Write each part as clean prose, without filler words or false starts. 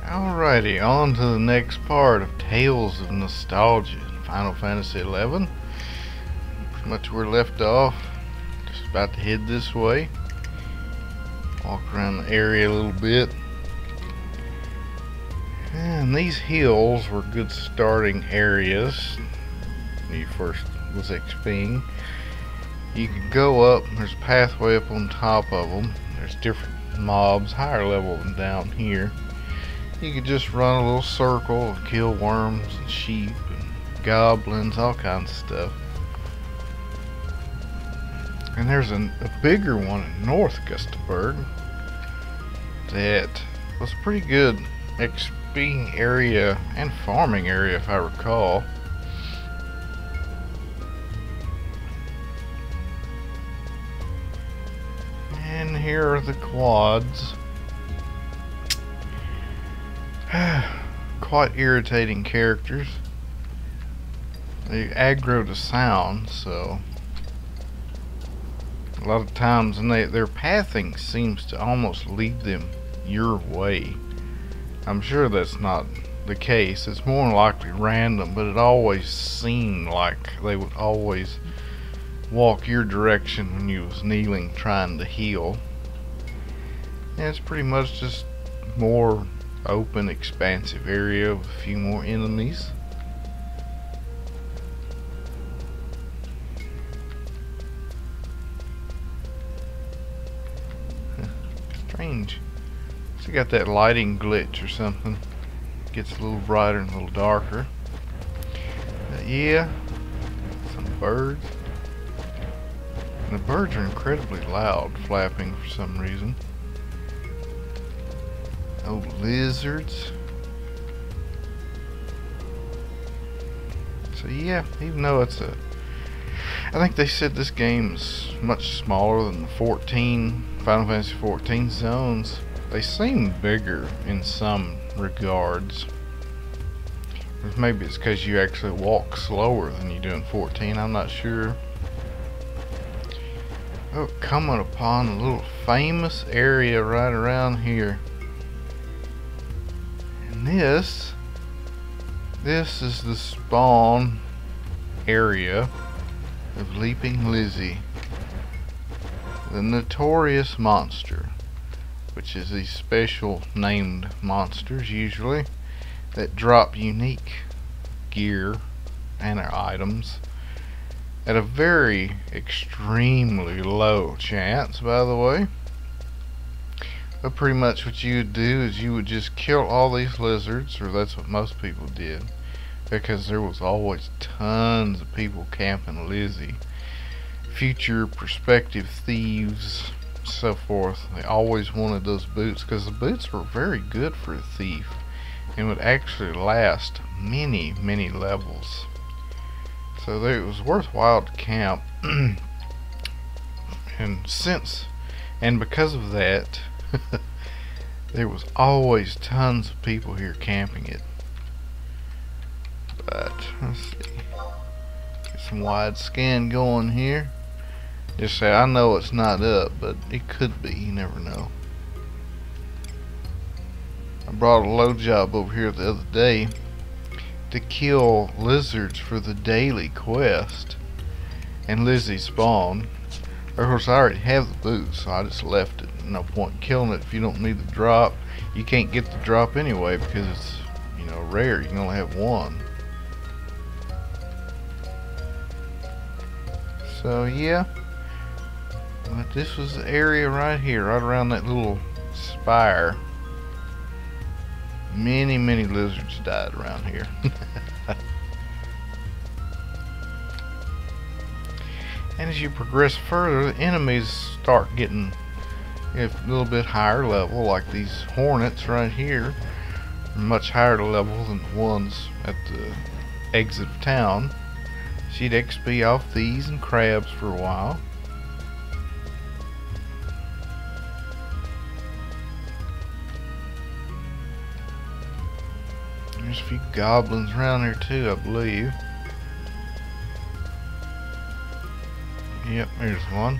Alrighty, on to the next part of Tales of Nostalgia in Final Fantasy XI. Pretty much where we left off. Just about to head this way. Walk around the area a little bit. And these hills were good starting areas when you first was XPing. You could go up, there's a pathway up on top of them. There's different mobs, higher level than down here. You could just run a little circle and kill worms and sheep and goblins, all kinds of stuff. And there's a bigger one in North Gustaberg that was a pretty good XPing area and farming area, if I recall. And here are the quads. Quite irritating characters. They aggro to sound, so a lot of times, and their pathing seems to almost lead them your way. I'm sure that's not the case. It's more likely random, but it always seemed like they would always walk your direction when you was kneeling trying to heal. And it's pretty much just more open, expansive area with a few more enemies. Strange. She got that lighting glitch or something. Gets a little brighter and a little darker. But yeah, some birds. And the birds are incredibly loud, flapping for some reason. Oh, lizards. So yeah, even though it's I think they said this game's much smaller than the Final Fantasy 14 zones. They seem bigger in some regards. Maybe it's because you actually walk slower than you do in 14, I'm not sure. Oh, coming upon a little famous area right around here. And this is the spawn area of Leaping Lizzie, the notorious monster, which is these special named monsters usually that drop unique gear and their items at a very extremely low chance, by the way. But pretty much what you would do is you would just kill all these lizards, or that's what most people did, because there was always tons of people camping Lizzie. Future prospective thieves, so forth. They always wanted those boots because the boots were very good for a thief and would actually last many levels. So it was worthwhile to camp. And because of that, there was always tons of people here camping it. But let's see, get some wide scan going here. Just say, I know it's not up, but it could be, you never know. I brought a low job over here the other day to kill lizards for the daily quest, and Lizzie spawned. Of course, I already have the boots, so I just left it. No point killing it if you don't need the drop. You can't get the drop anyway because it's, you know, rare. You can only have one. So yeah, but this was the area right here, right around that little spire. Many lizards died around here. And as you progress further, the enemies start getting a little bit higher level, like these hornets right here, much higher level than the ones at the exit of town. So you'd XP off these and crabs for a while. There's a few goblins around here too, I believe. Yep, there's one.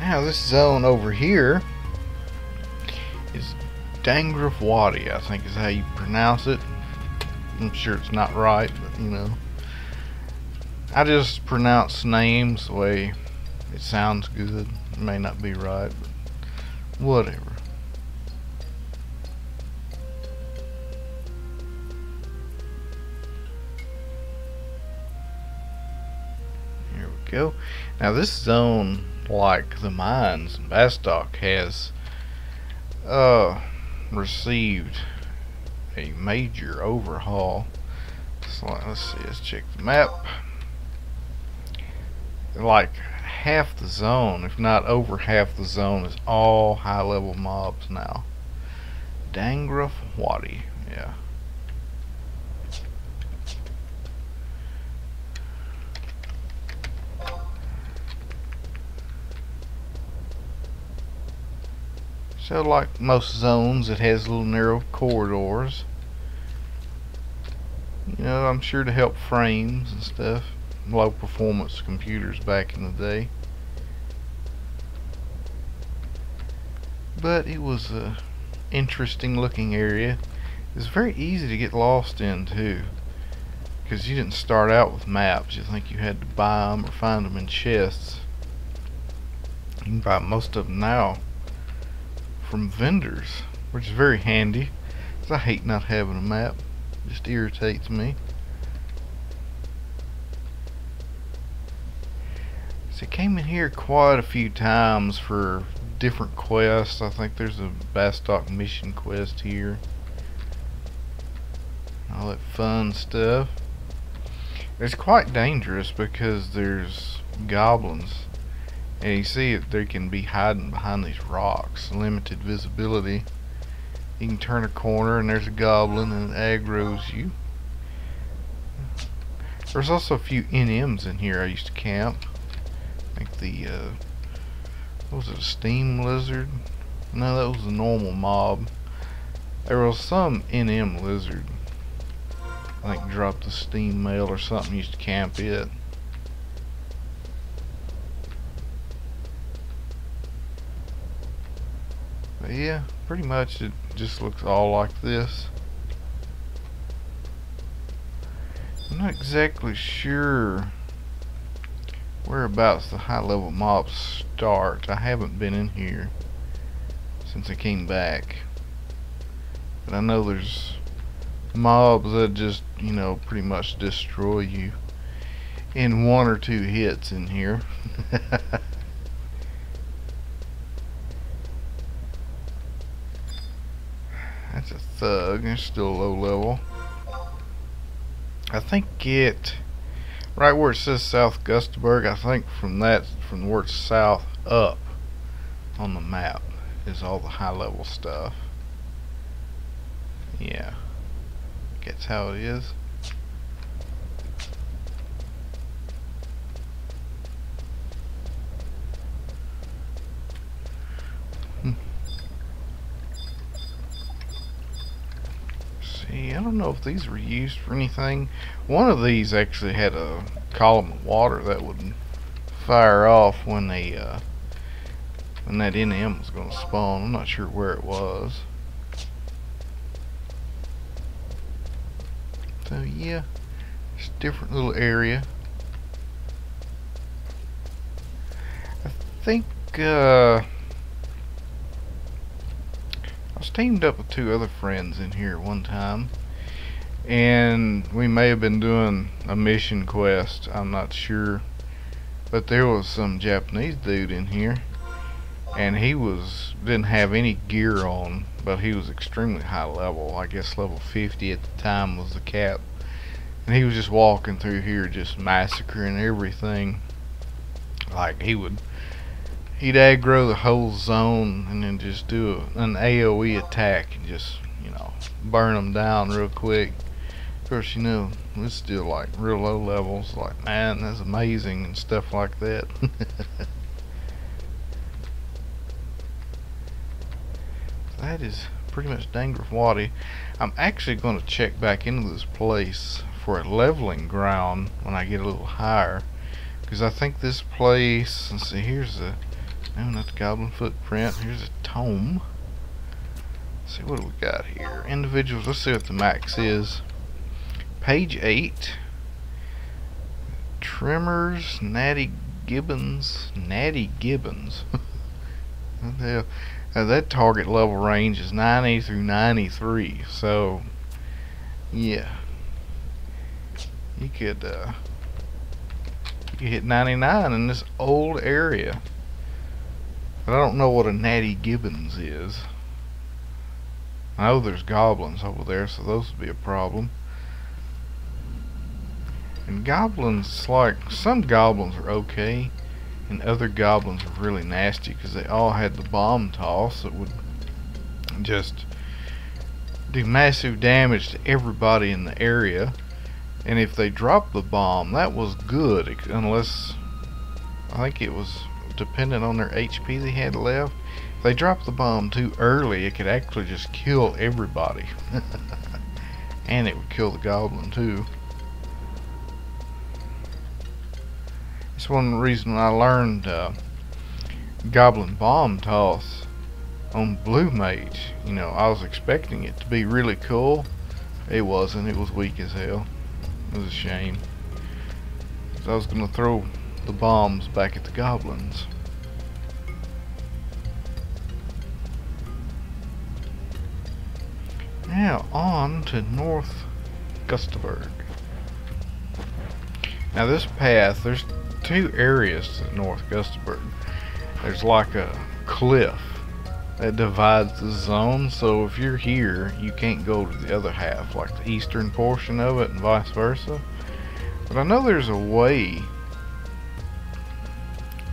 Now this zone over here is Dangraf Wadi, I think is how you pronounce it. I'm sure it's not right, but you know, I just pronounce names the way it sounds good. It may not be right, but whatever. Here we go. Now this zone, like the mines in Bastock, has received a major overhaul. So let's see, let's check the map. Like half the zone, if not over half the zone, is all high level mobs now. Dangraf Wadi, yeah. So like most zones, it has little narrow corridors. You know, I'm sure to help frames and stuff. Low performance computers back in the day. But it was a interesting looking area. It's very easy to get lost in too, because you didn't start out with maps. You think you had to buy them or find them in chests. You can buy most of them now from vendors, which is very handy, because I hate not having a map. It just irritates me. So I came in here quite a few times for different quests. I think there's a Bastock mission quest here. All that fun stuff. It's quite dangerous because there's goblins. And you see it, they can be hiding behind these rocks. Limited visibility. You can turn a corner and there's a goblin and it aggroes you. There's also a few NMs in here I used to camp. I think the, what was it, a steam lizard? No, that was a normal mob. There was some NM lizard. I think dropped the steam mail or something, used to camp it. But yeah, pretty much it just looks all like this. I'm not exactly sure whereabouts the high level mobs start. I haven't been in here since I came back. But I know there's mobs that just, you know, pretty much destroy you in 1 or 2 hits in here. That's a thug. It's still low level. I think it, right where it says South Gustavsburg, I think from where it's south up on the map is all the high level stuff. Yeah, that's how it is. See, I don't know if these were used for anything. One of these actually had a column of water that would fire off when they when that NM was going to spawn. I'm not sure where it was. So yeah, it's a different little area. I think I was teamed up with 2 other friends in here one time, and we may have been doing a mission quest, I'm not sure, but there was some Japanese dude in here, and he didn't have any gear on, but he was extremely high level. I guess level 50 at the time was the cap, and he was just walking through here just massacring everything. Like he'd aggro the whole zone and then just do an AoE attack and just, you know, burn them down real quick. Of course, you know, it's still like real low levels, like, man, that's amazing and stuff like that. That is pretty much Dangraf Wadi. I'm actually going to check back into this place for a leveling ground when I get a little higher, because I think this place, let's see, here's the No, not the goblin footprint. Here's a tome. Let's see, what do we got here? Individuals. Let's see what the max is. Page 8. Trimmers, Natty Gibbons. Natty Gibbons. What the hell? That target level range is 90 through 93. So, yeah. You could hit 99 in this old area. But I don't know what a Natty Gibbons is. I know there's goblins over there, so those would be a problem. And goblins, like, some goblins are okay, and other goblins are really nasty because they all had the bomb toss that would just do massive damage to everybody in the area. And if they dropped the bomb, that was good, unless, I think it was dependent on their HP they had left. If they dropped the bomb too early, it could actually just kill everybody. And it would kill the goblin too. That's one reason I learned goblin bomb toss on Blue Mage. You know, I was expecting it to be really cool. It wasn't. It was weak as hell. It was a shame. So I was going to throw the bombs back at the goblins. Now on to North Gustaberg. Now this path, there's two areas to North Gustaberg. There's like a cliff that divides the zone, so if you're here you can't go to the other half, like the eastern portion of it and vice versa. But I know there's a way.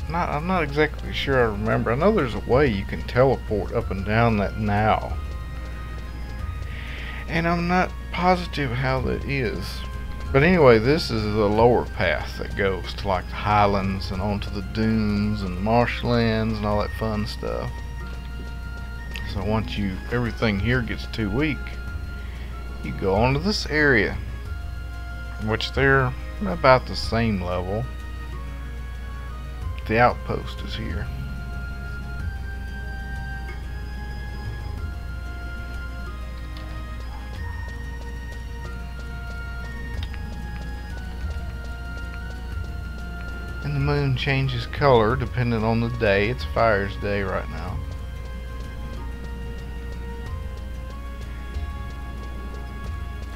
I'm not exactly sure I remember. I know there's a way you can teleport up and down that now, and I'm not positive how that is. But anyway, this is the lower path that goes to like the highlands and onto the dunes and the marshlands and all that fun stuff. So once everything here gets too weak, you go onto this area, which they're about the same level. The outpost is here. And the moon changes color depending on the day. It's Fire's Day right now.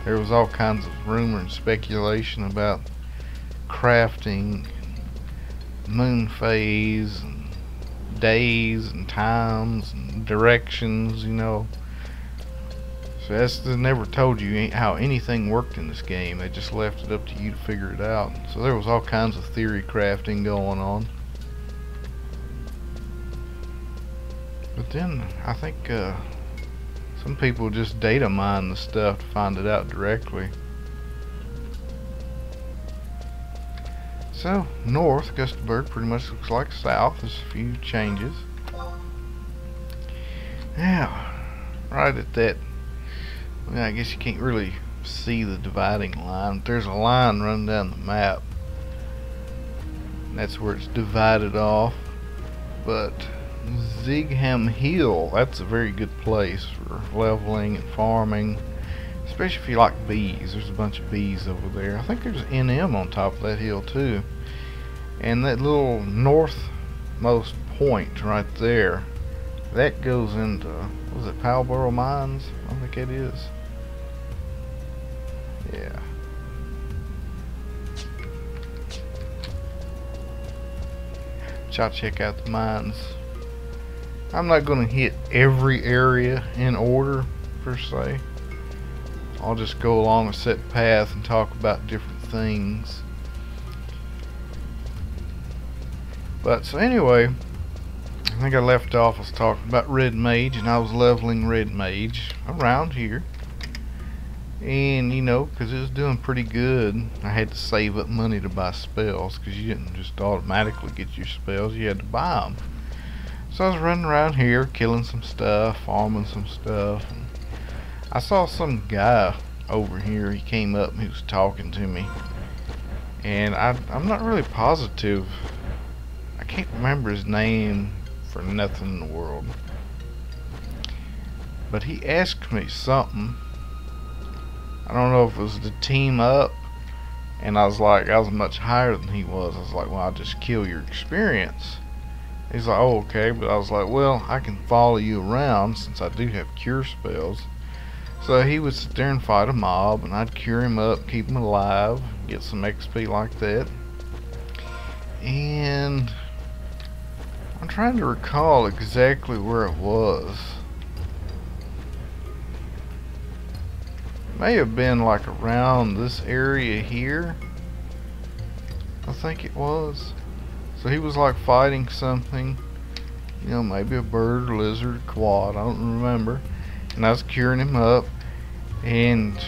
There was all kinds of rumor and speculation about crafting, moon phase, and days and times and directions, you know. So they never told you how anything worked in this game. They just left it up to you to figure it out. So there was all kinds of theory crafting going on. But then I think some people just data mine the stuff to find it out directly. So North Gustaberg pretty much looks like south. There's a few changes. Now, right at that, well, I guess you can't really see the dividing line. There's a line running down the map. That's where it's divided off. But Zigham Hill, that's a very good place for leveling and farming, especially if you like bees. There's a bunch of bees over there. I think there's NM on top of that hill too. And that little northmost point right there, that goes into, was it Palboro Mines? I think it is. Yeah. Y'all check out the mines. I'm not going to hit every area in order per se. I'll just go along a set path and talk about different things. But so anyway, I think I left off, I was talking about Red Mage, and I was leveling Red Mage around here. And you know, because it was doing pretty good, I had to save up money to buy spells, because you didn't just automatically get your spells, you had to buy them. So I was running around here killing some stuff, farming some stuff, and I saw some guy over here. He came up and he was talking to me, and I'm not really positive. I can't remember his name for nothing in the world. But he asked me something. I don't know if it was to team up, and I was like, I was much higher than he was. I was like, well, I'll just kill your experience. He's like, oh, okay. But I was like, well, I can follow you around since I do have cure spells. So he would sit there and fight a mob, and I'd cure him up, keep him alive, get some XP like that. And I'm trying to recall exactly where it was. It may have been like around this area here, I think it was. So he was like fighting something, you know, maybe a bird, lizard, quad, I don't remember. And I was curing him up, and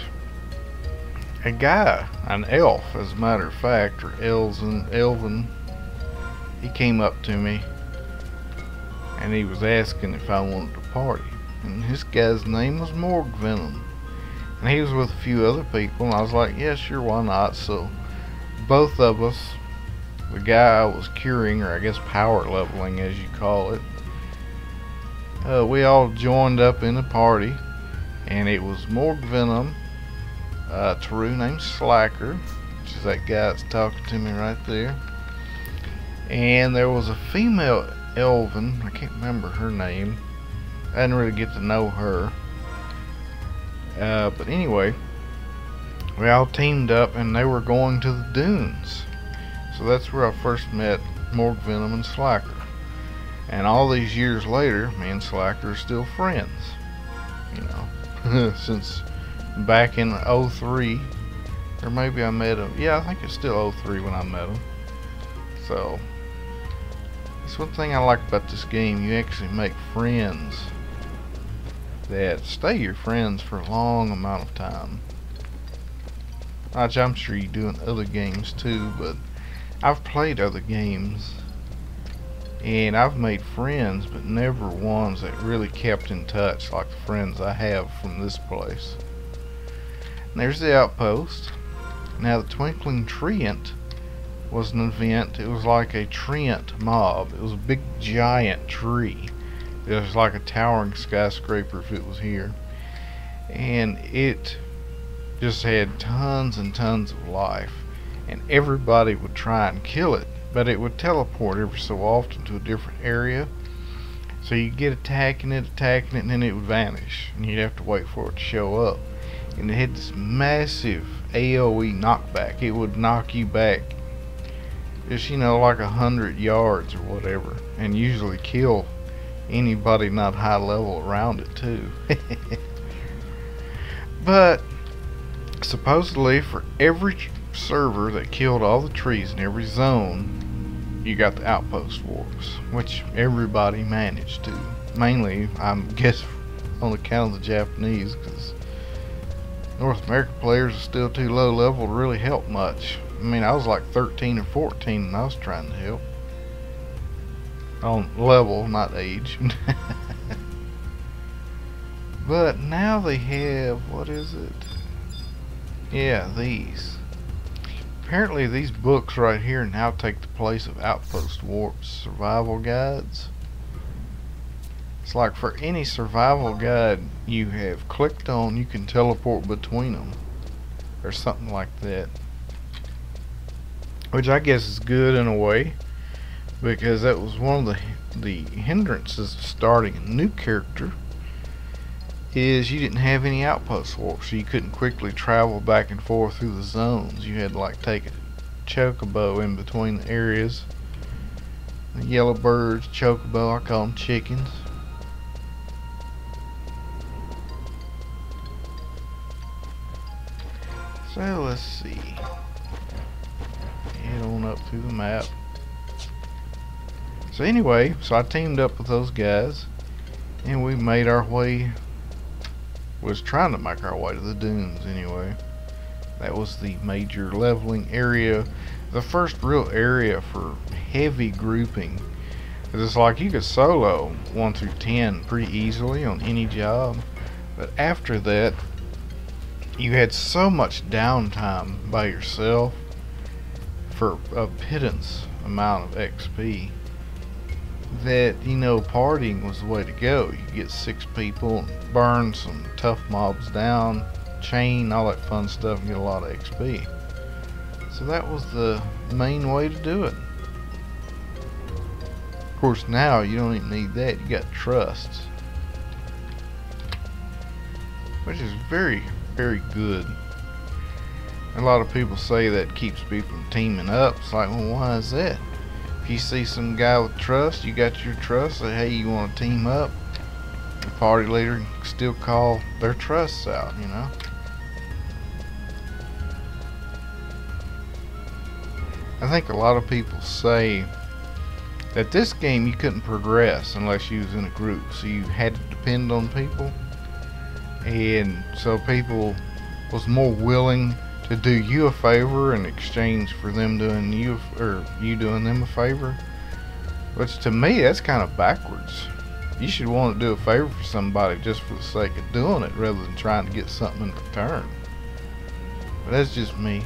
a guy, an elf as a matter of fact, or elven, he came up to me and he was asking if I wanted to party. And this guy's name was Morgvenom, and he was with a few other people, and I was like, yeah, sure, why not? So both of us, the guy I was curing, or I guess power leveling as you call it, we all joined up in a party, and it was Morgvenom, Taru named Slacker, which is that guy that's talking to me right there, and there was a female elven, I can't remember her name, I didn't really get to know her, but anyway, we all teamed up and they were going to the dunes. So that's where I first met Morgvenom and Slacker. And all these years later, me and Slacker are still friends. You know, since back in '03, or maybe I met him. Yeah, I think it's still '03 when I met him. So that's one thing I like about this game. You actually make friends that stay your friends for a long amount of time. Which I'm sure you do in other games too, but I've played other games and I've made friends, but never ones that really kept in touch like the friends I have from this place. And there's the outpost. Now the Twinkling Treant was an event. It was like a treant mob. It was a big giant tree. It was like a towering skyscraper if it was here. And it just had tons and tons of life. And everybody would try and kill it, but it would teleport every so often to a different area. So you get attacking it, and then it would vanish, and you'd have to wait for it to show up. And it had this massive AoE knockback. It would knock you back just, you know, like 100 yards or whatever, and usually kill anybody not high level around it too. But supposedly for every server that killed all the trees in every zone, you got the outpost warps, which everybody managed to. Mainly, I guess, on account of the Japanese, because North American players are still too low level to really help much. I mean, I was like 13 or 14 and I was trying to help. On level, not age. But now they have, what is it? Yeah, these. Apparently these books right here now take the place of Outpost Warps survival guides. It's like for any survival guide you have clicked on, you can teleport between them. Or something like that. Which I guess is good in a way, because that was one of the hindrances of starting a new character, is you didn't have any outpost warps, so you couldn't quickly travel back and forth through the zones. You had to like take a chocobo in between the areas. The yellow birds, chocobo, I call them chickens. So let's see. Head on up through the map. So anyway, so I teamed up with those guys and we made our way, was trying to make our way to the dunes anyway. That was the major leveling area, the first real area for heavy grouping. It's like you could solo 1 through 10 pretty easily on any job, but after that you had so much downtime by yourself for a pittance amount of XP that, you know, partying was the way to go. You get 6 people and burn some tough mobs down, chain, all that fun stuff, and get a lot of XP. So that was the main way to do it. Of course, now you don't even need that. You got trusts, which is very, very good. A lot of people say that keeps people from teaming up. It's like, well, why is that? If you see some guy with trust, you got your trust, say, hey, you want to team up? The party leader can still call their trusts out, you know? I think a lot of people say that this game you couldn't progress unless you was in a group, so you had to depend on people, and so people was more willing to do you a favor in exchange for them doing you, or you doing them a favor. Which to me, that's kind of backwards. You should want to do a favor for somebody just for the sake of doing it rather than trying to get something in return. But that's just me.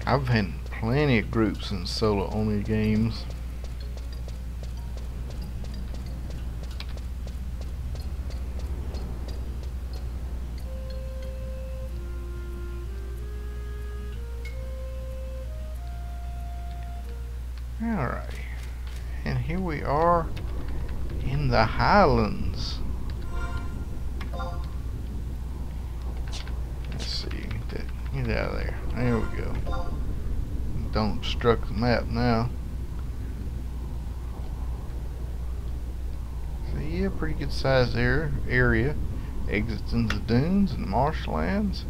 I've had plenty of groups in solo only games. Alright, and here we are in the Highlands. Let's see, get out of there. There we go. Don't obstruct the map now. So yeah, pretty good sized area. Exits into the dunes and marshlands.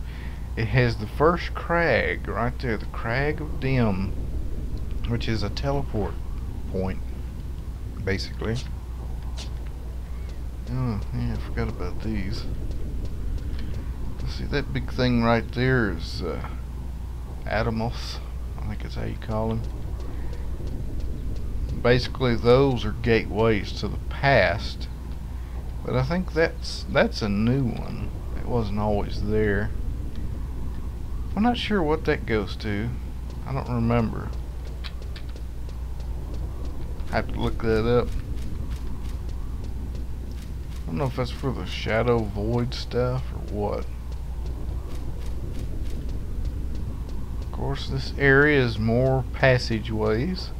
It has the first crag right there, the Crag of Dim, which is a teleport point, basically. Oh, yeah, I forgot about these. Let's see, that big thing right there is Atomos, I think that's how you call them. Basically, those are gateways to the past, but I think that's a new one. It wasn't always there. I'm not sure what that goes to. I don't remember. I have to look that up. I don't know if that's for the Shadow Void stuff or what. Of course, this area is more passageways,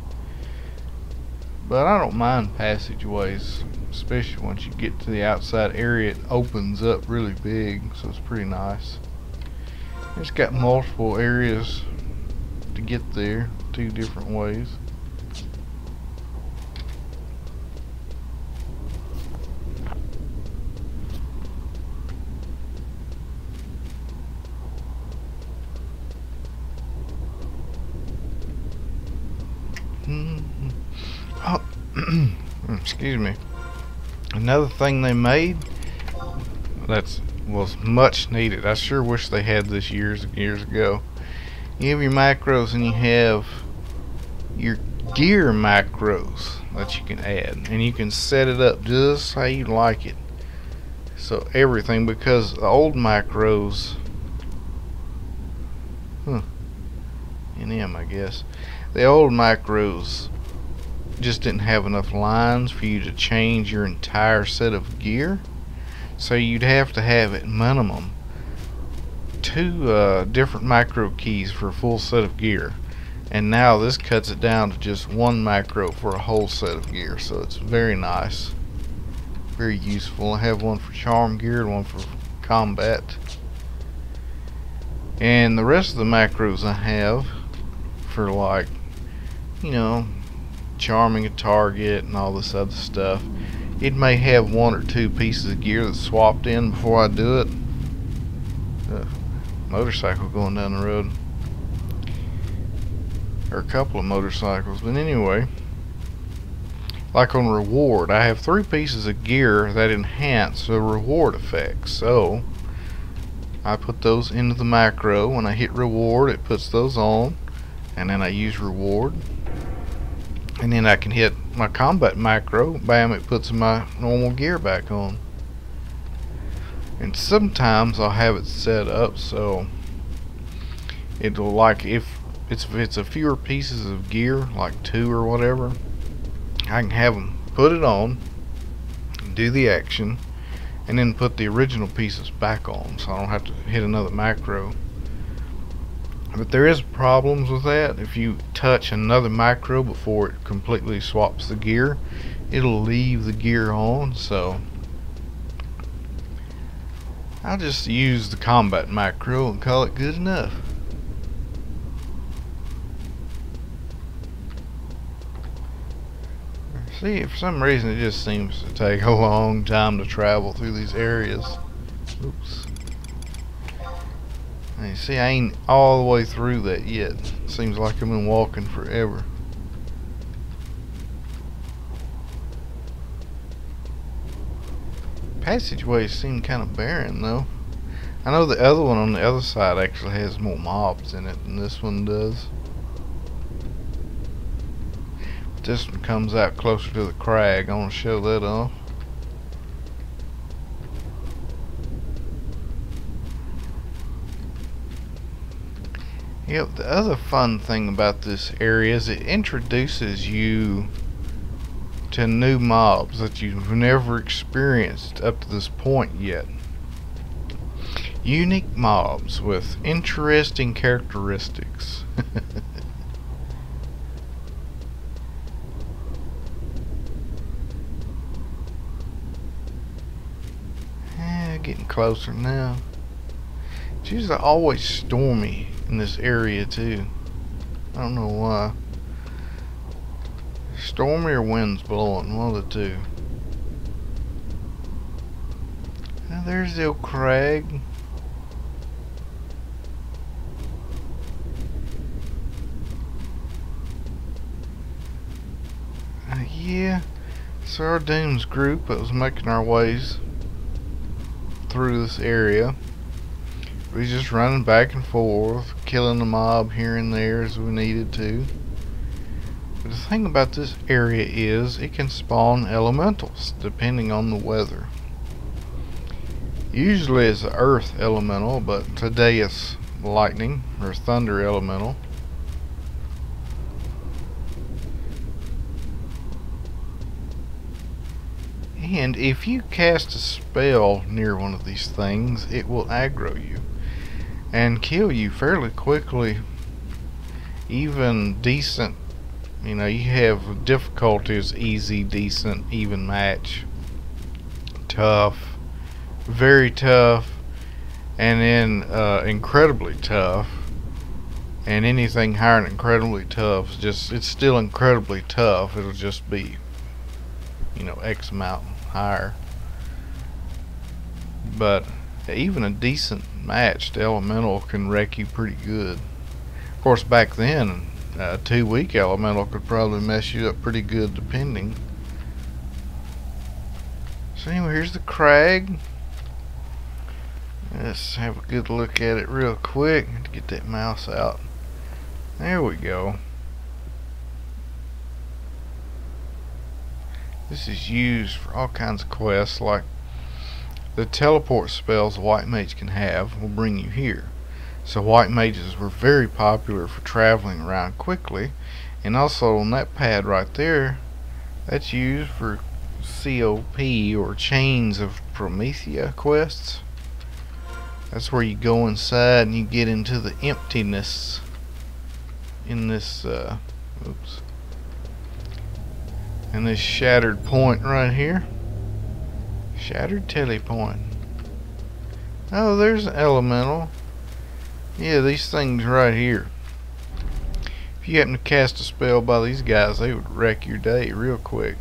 but I don't mind passageways, especially once you get to the outside area. It opens up really big, so it's pretty nice. It's got multiple areas to get there, 2 different ways. Oh, excuse me. Another thing they made that was much needed. I sure wish they had this years and years ago. You have your macros and you have your gear macros that you can add, and you can set it up just how you like it. So everything, because the old macros, NM I guess, the old macros just didn't have enough lines for you to change your entire set of gear, so you'd have to have at minimum 2 different macro keys for a full set of gear, and now this cuts it down to just 1 macro for a whole set of gear. So it's very nice, very useful. I have one for charm gear and one for combat, and the rest of the macros I have for, like, you know, charming a target and all this other stuff. It may have 1 or 2 pieces of gear that's swapped in before I do it. Motorcycle going down the road, or a couple of motorcycles. But anyway, like on reward, I have 3 pieces of gear that enhance the reward effects, so I put those into the macro. When I hit reward, it puts those on, and then I use reward, and then I can hit my combat macro, bam, it puts my normal gear back on. And sometimes I'll have it set up so it'll, like, if if it's a fewer pieces of gear, like 2 or whatever, I can have them put it on, do the action, and then put the original pieces back on, so I don't have to hit another macro. But there is problems with that. If you touch another macro before it completely swaps the gear, it'll leave the gear on. So I'll just use the combat macro and call it good enough. See, for some reason it just seems to take a long time to travel through these areas. Oops. And you see, I ain't all the way through that yet. Seems like I've been walking forever. Passageways seem kind of barren though. I know the other one on the other side actually has more mobs in it than this one does. But this one comes out closer to the crag. I want to show that off. Yep, the other fun thing about this area is it introduces you to new mobs that you've never experienced up to this point yet. Unique mobs with interesting characteristics. Getting closer now. It's usually always stormy in this area too. I don't know why. Stormy or winds blowing, one of the two. Now there's the old crag. Yeah, it's our Dooms group that was making our ways through this area. We just running back and forth, killing the mob here and there as we needed to. But the thing about this area is it can spawn elementals depending on the weather. Usually it's an earth elemental, but today it's lightning or thunder elemental. And if you cast a spell near one of these things, it will aggro you and kill you fairly quickly. Even decent, you know, you have difficulties: easy, decent, even match, tough, very tough, and then incredibly tough. And anything higher than incredibly tough is just, it's still incredibly tough. It'll just be, you know, X amount higher. But even a decent matched elemental can wreck you pretty good. Of course, back then a 2-week elemental could probably mess you up pretty good depending. So anyway, here's the crag. Let's have a good look at it real quick to get that mouse out. There we go. This is used for all kinds of quests, like the teleport spells a white mage can have will bring you here. So white mages were very popular for traveling around quickly, and also on that pad right there, that's used for COP or Chains of Promethea quests. That's where you go inside and you get into the emptiness in this in this shattered point right here. Shattered telepoint. Oh, there's an elemental. Yeah, these things right here. If you happen to cast a spell by these guys, they would wreck your day real quick.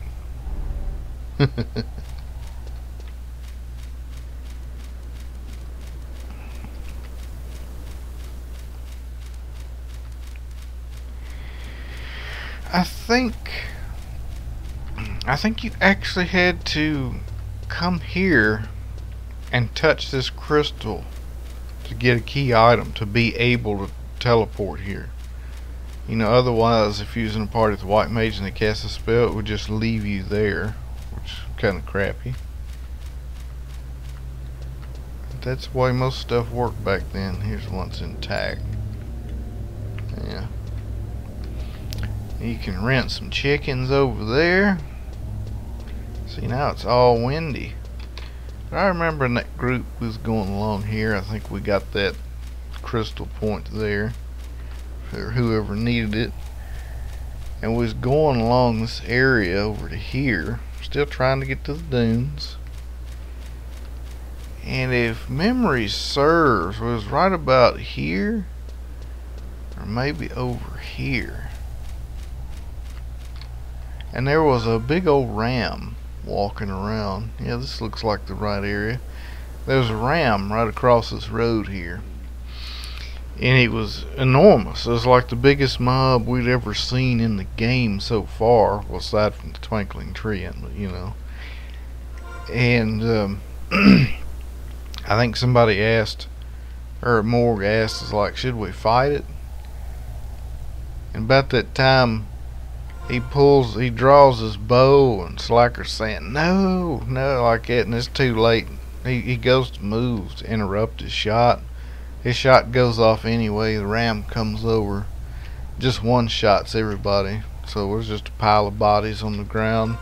I think you actually had to come here and touch this crystal to get a key item to be able to teleport here. You know, otherwise if you're using a party with a white mage and they cast a spell, it would just leave you there, which is kind of crappy. That's the way most stuff worked back then. Here's one that's intact. Yeah. You can rent some chickens over there. See, now it's all windy. But I remember in that group was going along here. I think we got that crystal point there for whoever needed it. And was going along this area over to here. Still trying to get to the dunes. And if memory serves, it was right about here. Or maybe over here. And there was a big old ram walking around. Yeah, this looks like the right area. There's a ram right across this road here. And it was enormous. It was like the biggest mob we'd ever seen in the game so far. Well, aside from the Twinkling Tree, you know. And I think somebody asked, or Morg asked, is like, should we fight it? And about that time, he draws his bow, and Slacker's saying, no, like that, and it's too late. He goes to move to interrupt his shot. His shot goes off anyway. The ram comes over, just one shots everybody. So there's just a pile of bodies on the ground.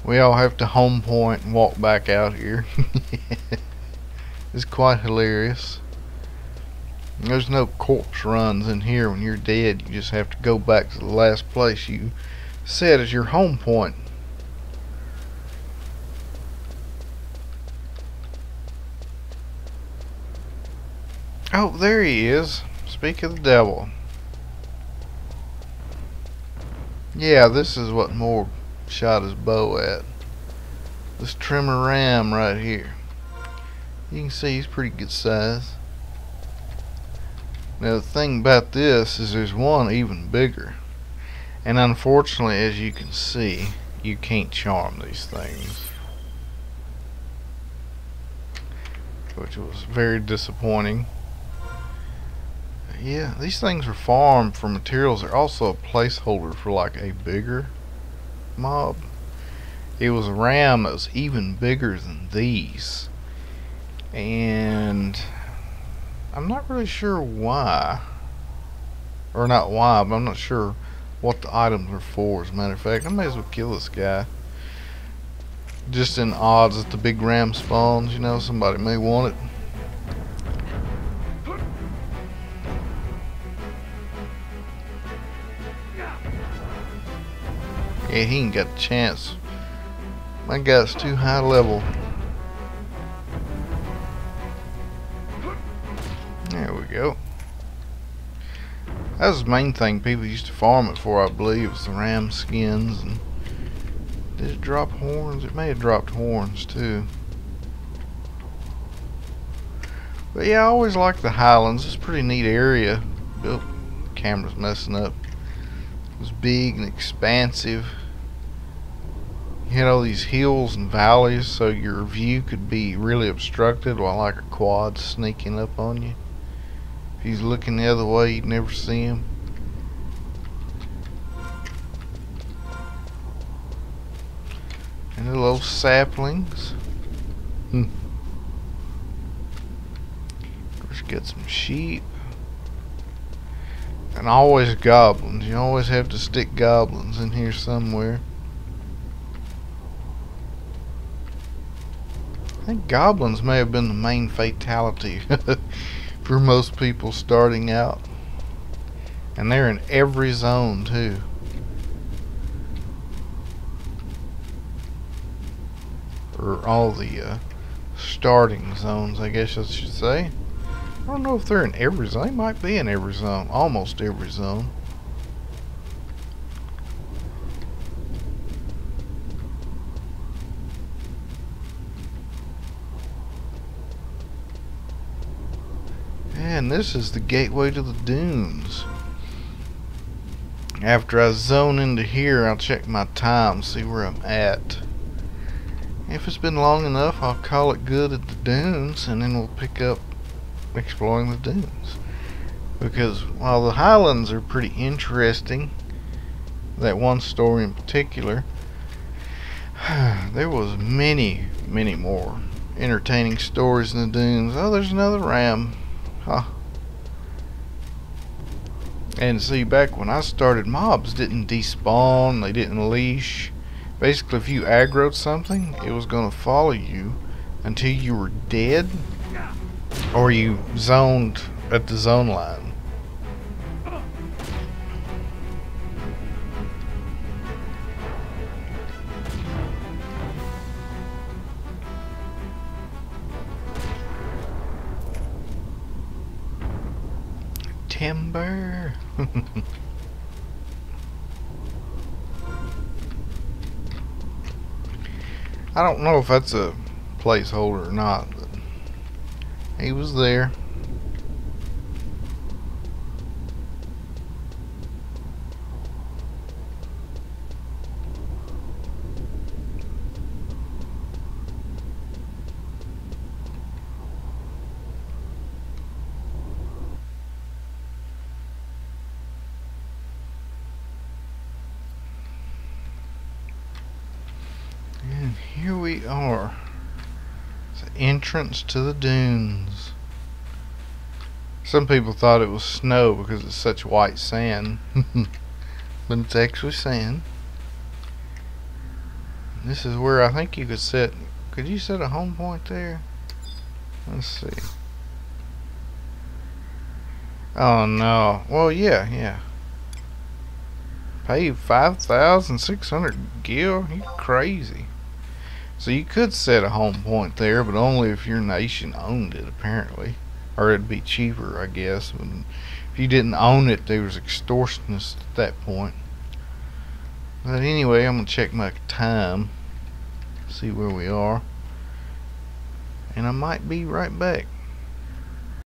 We all have to home point and walk back out here. It's quite hilarious. There's no corpse runs in here. When you're dead, you just have to go back to the last place you set as your home point. Oh, there he is. Speak of the devil. Yeah, this is what Morg shot his bow at. This trimmer ram right here. You can see he's pretty good size. Now the thing about this is there's one even bigger. And unfortunately, as you can see, you can't charm these things. Which was very disappointing. Yeah, these things are farmed for materials. They're also a placeholder for like a bigger mob. It was a ram that was even bigger than these. And I'm not really sure why. Or not why, but I'm not sure what the items are for. As a matter of fact, I may as well kill this guy. Just in odds that the big ram spawns, you know, somebody may want it. Yeah, he ain't got a chance. My guy's too high level. There we go. That was the main thing people used to farm it for, I believe, was the ram skins. And did it drop horns? It may have dropped horns too. But yeah, I always liked the Highlands. It's a pretty neat area. Oh, camera's messing up. It was big and expansive. You had all these hills and valleys, so your view could be really obstructed while like a quad's sneaking up on you. If he's looking the other way, you'd never see him. And little old saplings. Of course, you got some sheep. And always goblins. You always have to stick goblins in here somewhere. I think goblins may have been the main fatality for most people starting out. And they're in every zone too. Or all the starting zones, I guess I should say. I don't know if they're in every zone. They might be in every zone. Almost every zone. And this is the gateway to the dunes. After I zone into here, I'll check my time, see where I'm at. If it's been long enough, I'll call it good at the dunes, and then we'll pick up exploring the dunes. Because while the Highlands are pretty interesting, that one story in particular, there was many more entertaining stories in the dunes. Oh, there's another ram. Huh. And see, back when I started, mobs didn't despawn, they didn't leash. Basically, if you aggroed something, it was going to follow you until you were dead or you zoned at the zone line. Timber. I don't know if that's a placeholder or not, but he was there. And here we are. It's the entrance to the dunes. Some people thought it was snow because it's such white sand. But it's actually sand. This is where I think you could set... Could you set a home point there? Let's see. Oh no. Well, yeah. Pay 5,600 gil? You crazy. So you could set a home point there, but only if your nation owned it, apparently. Or it'd be cheaper, I guess. But if you didn't own it, there was extortionists at that point. But anyway, I'm going to check my time. See where we are. And I might be right back.